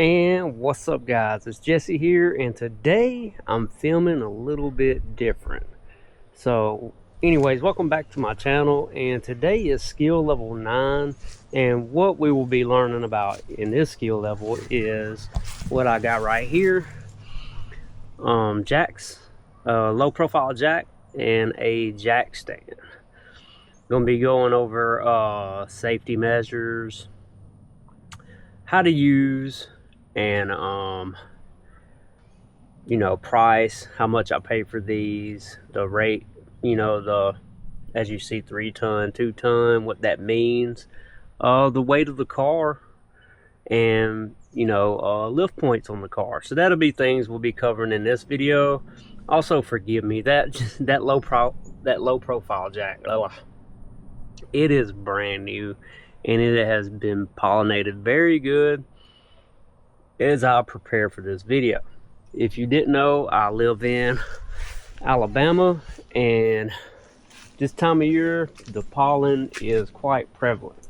And what's up, guys? It's Jesse here, and today I'm filming a little bit different. So anyways, welcome back to my channel, and today is skill level 9, and what we will be learning about in this skill level is what I got right here. Jacks, low profile jack and a jack stand. Gonna be going over safety measures, how to use, and you know, price, how much I pay for these, the rate, you know, the, as you see, 3-ton, 2-ton, what that means, the weight of the car, and you know, lift points on the car. So that'll be things we'll be covering in this video. Also, forgive me, that low profile jack, it is brand new and it has been pollinated very good as I prepare for this video. If you didn't know, I live in Alabama, and this time of year the pollen is quite prevalent.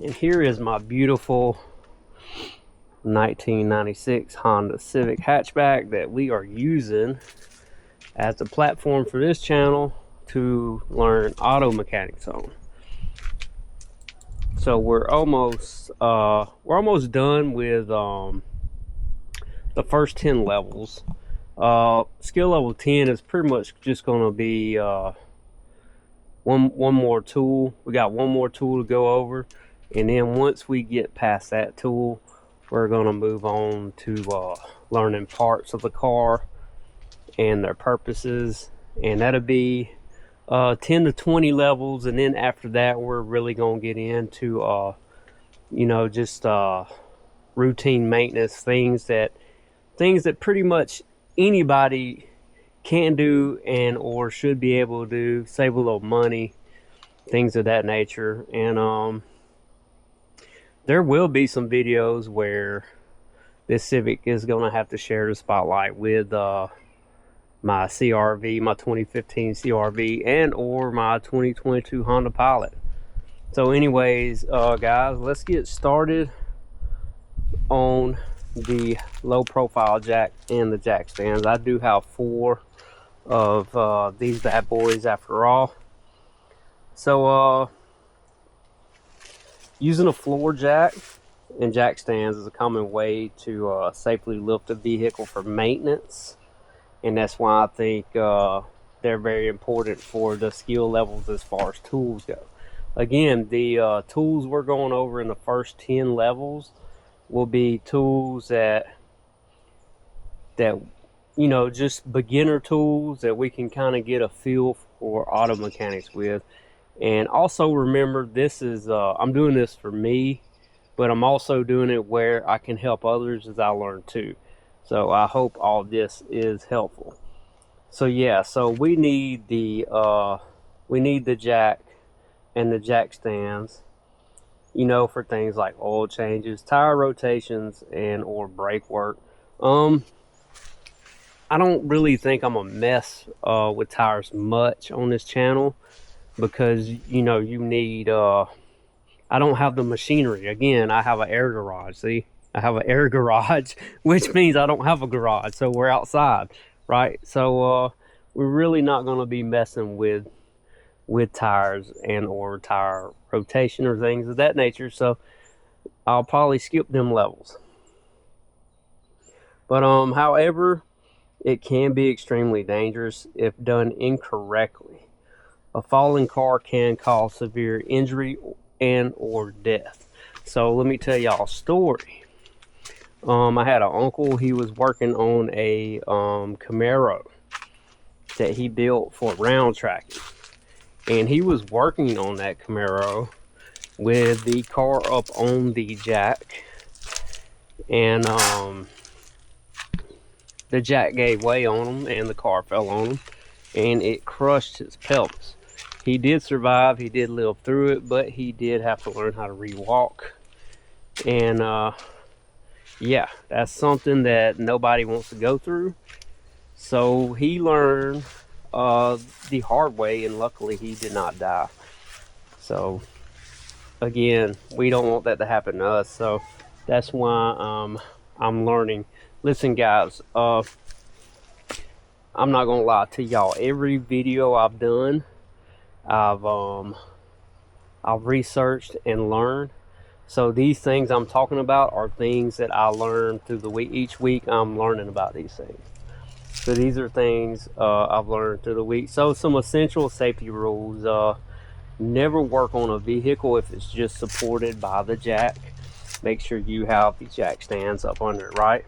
And here is my beautiful 1996 Honda Civic hatchback that we are using as the platform for this channel to learn auto mechanics on. So we're almost done with the first 10 levels. Skill level 10 is pretty much just going to be one more tool. We got one more tool to go over, and then once we get past that tool, we're going to move on to learning parts of the car and their purposes, and that'll be 10 to 20 levels. And then after that, we're really going to get into you know, just routine maintenance, things that pretty much anybody can do and or should be able to do, save a little money, things of that nature. And there will be some videos where this Civic is going to have to share the spotlight with my CRV, my 2015 CRV, and or my 2022 Honda Pilot. So anyways, guys, let's get started on the low profile jack and the jack stands. I do have 4 of these bad boys after all. So using a floor jack and jack stands is a common way to safely lift a vehicle for maintenance, and that's why I think they're very important for the skill levels as far as tools go. Again, the tools we're going over in the first 10 levels will be tools that you know, just beginner tools that we can kind of get a feel for auto mechanics with. And also remember, this is I'm doing this for me, but I'm also doing it where I can help others as I learn too. So I hope all this is helpful. So yeah, so we need the jack and the jack stands, you know, for things like oil changes, tire rotations, and or brake work. I don't really think I'm gonna mess with tires much on this channel, because you know, you need I don't have the machinery. Again, I have an air garage. See, I have an air garage, which means I don't have a garage, so we're outside, right? So we're really not going to be messing with tires and or tire rotation or things of that nature, so I'll probably skip them levels. But however, it can be extremely dangerous if done incorrectly. A falling car can cause severe injury and or death. So let me tell y'all a story. I had an uncle. He was working on a Camaro that he built for round tracking, and he was working on that Camaro with the car up on the jack, and the jack gave way on him and the car fell on him and it crushed his pelvis. He did survive, he did live through it, but he did have to learn how to re-walk. And yeah, that's something that nobody wants to go through. So he learned the hard way, and luckily he did not die. So again, we don't want that to happen to us. So That's why I'm learning. Listen, guys, I'm not gonna lie to y'all. Every video I've done, I've I've researched and learned. So these things I'm talking about are things that I learned through the week. Each week I'm learning about these things. So these are things I've learned through the week. So some essential safety rules. Never work on a vehicle if it's just supported by the jack. Make sure you have the jack stands up under it, right?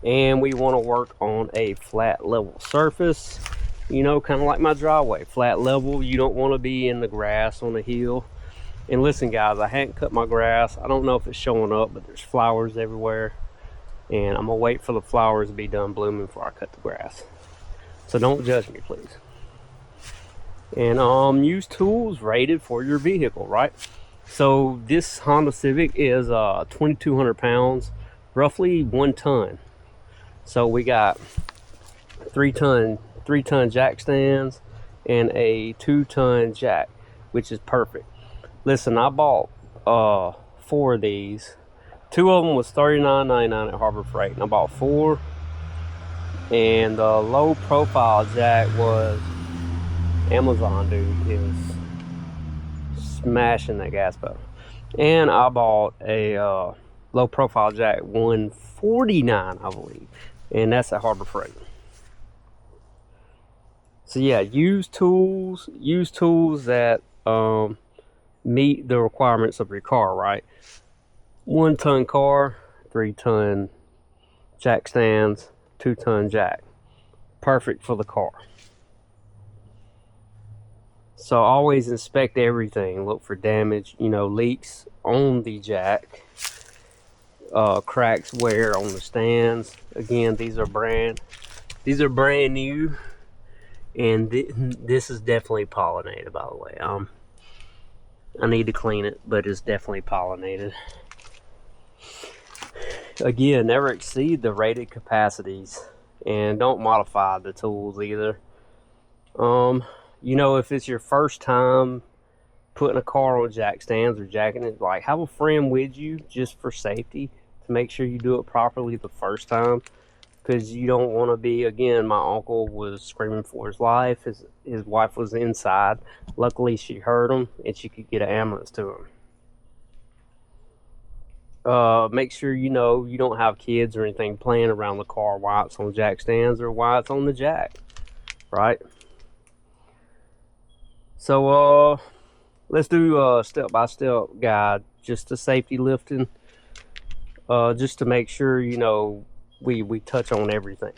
And we want to work on a flat level surface, you know, kind of like my driveway. Flat level, you don't want to be in the grass on the hill. And listen, guys, I hadn't cut my grass. I don't know if it's showing up, but there's flowers everywhere. And I'm gonna wait for the flowers to be done blooming before I cut the grass. So don't judge me, please. And use tools rated for your vehicle, right? So this Honda Civic is 2,200 pounds, roughly 1 ton. So we got 3-ton jack stands and a 2-ton jack, which is perfect. Listen, I bought 4 of these. 2 of them was $39.99 at Harbor Freight, and I bought 4. And the low profile jack was Amazon, dude, is smashing that gas pedal. And I bought a low profile jack, $149, I believe, and that's at Harbor Freight. So yeah, use tools that meet the requirements of your car, right? 1-ton car, 3-ton jack stands, 2-ton jack. Perfect for the car. So always inspect everything. Look for damage, you know, leaks on the jack, cracks, wear on the stands. Again, these are brand new, and this is definitely pollinated, by the way. I need to clean it, but it's definitely pollinated. Again, never exceed the rated capacities, and don't modify the tools either. You know, if it's your first time putting a car on jack stands or jacking it, like, have a friend with you just for safety to make sure you do it properly the first time, because you don't want to be, again, my uncle was screaming for his life. His wife was inside. Luckily, she heard him and she could get an ambulance to him. Make sure you know you don't have kids or anything playing around the car while it's on jack stands or while it's on the jack, right? So let's do a step-by-step guide, just to safety lifting, just to make sure, you know, we touch on everything.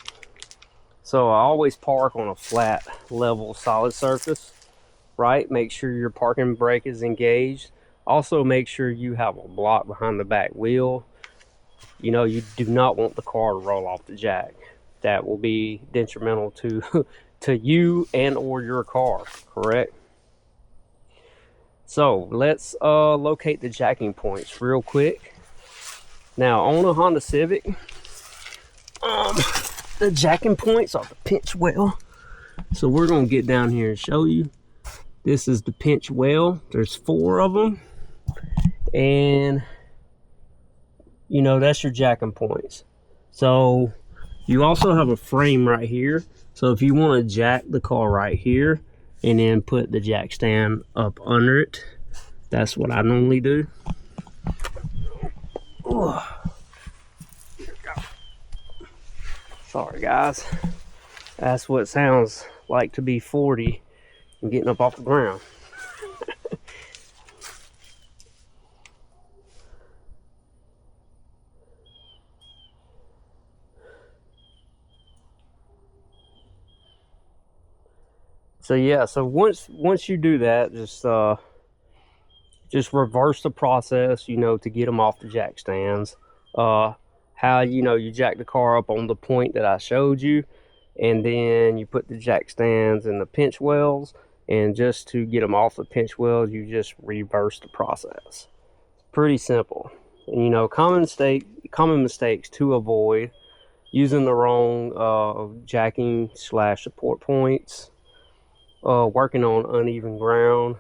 So I always park on a flat, level, solid surface, right? Make sure your parking brake is engaged. Also, make sure you have a block behind the back wheel. You know, you do not want the car to roll off the jack. That will be detrimental to to you and or your car, correct? So let's locate the jacking points real quick. Now on a Honda Civic, the jacking points are the pinch well. So we're gonna get down here and show you. This is the pinch well. There's 4 of them, and you know, that's your jacking points. So you also have a frame right here. So if you want to jack the car right here and then put the jack stand up under it, that's what I normally do. Sorry guys, that's what it sounds like to be 40 and getting up off the ground. So yeah, so once you do that, just reverse the process, you know, to get them off the jack stands. How, you know, you jack the car up on the point that I showed you, and then you put the jack stands in the pinch wells, and just to get them off the pinch wells, you just reverse the process. It's pretty simple. And you know, common mistakes to avoid: using the wrong jacking / support points, working on uneven ground,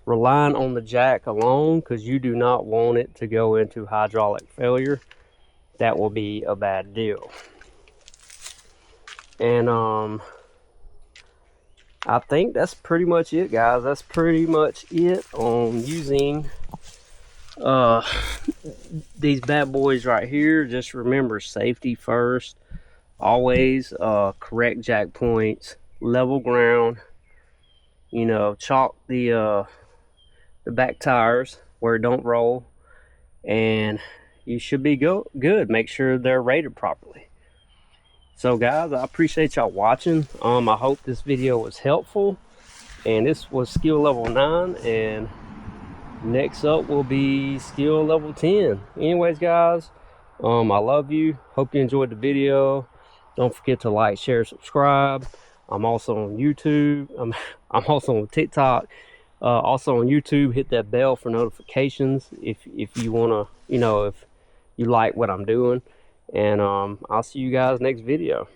relying on the jack alone, because you do not want it to go into hydraulic failure. That will be a bad deal. And I think that's pretty much it, guys. That's pretty much it on using these bad boys right here. Just remember, safety first. Always correct jack points, level ground. You know, chalk the back tires where it don't roll, and you should be good. Make sure they're rated properly. So guys, I appreciate y'all watching. I hope this video was helpful, and this was skill level 9, and next up will be skill level 10. Anyways guys, I love you. Hope you enjoyed the video. Don't forget to like, share, subscribe. I'm also on YouTube. I'm also on TikTok. Also on YouTube, hit that bell for notifications if you want to, you know, if you like what I'm doing. And I'll see you guys next video.